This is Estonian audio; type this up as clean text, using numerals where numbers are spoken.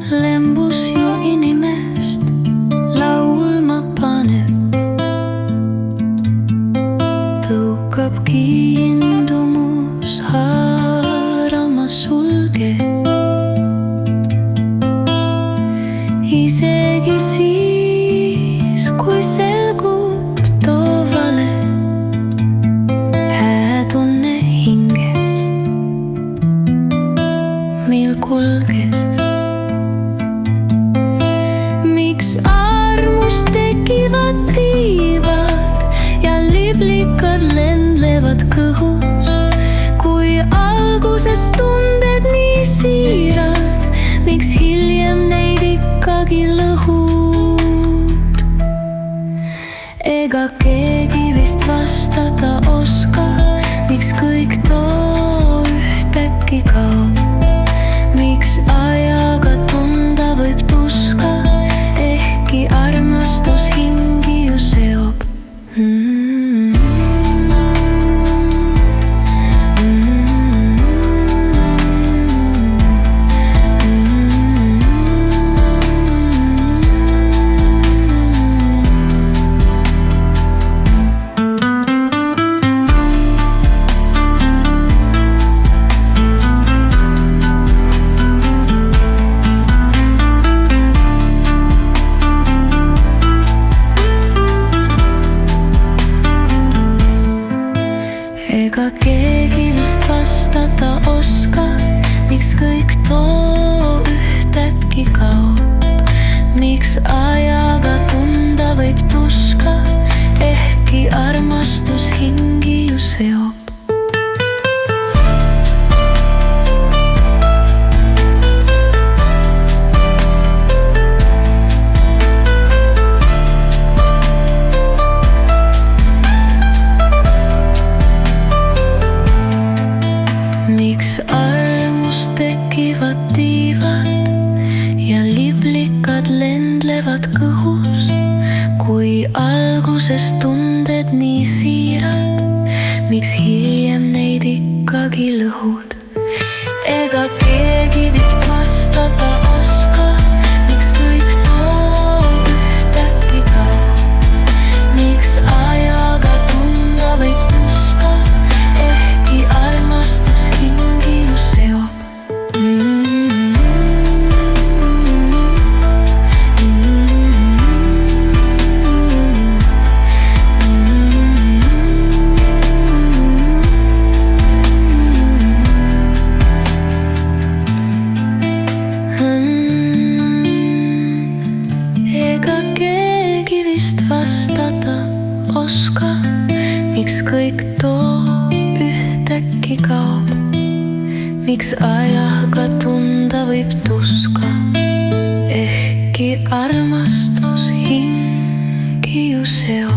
Lembus jo inimest laulma paneb, tõukab kiindumus haarama sulge. Isegi siis, kui selgub too vale, hää tunne hinges meil kulges. Miks armust tekivad tiivad ja liblikad lendlevad kõhus, kui alguses tunded nii siirad, miks hiljem neid ikkagi lõhud? Ega keegi vist vastata oska, miks kõik too ühtäkki kaob, miks ajaga tunda võib tuska, ehkki armastus hingi ju seob. Ega keegi vist vastata oska, miks kõik too ühtäkki kaob, miks ajaga tunda võib tuska, ehkki armastus hingi ju seob. Miks armust tekivad tiivad ja liblikad lendlevad kõhus, kui alguses tunded nii siirad, miks hiljem neid ikkagi lõhud? Ega keegi vist vastata oska, miks kõik too ühtäkki kaob, miks ajaga tunda võib tuska, ehkki armastus hingi ju seob. Ega keegi vist vastata oska, miks kõik too ühtäkki kaob, miks ajaga tunda võib tuska, ehkki armastus hingi ju seob.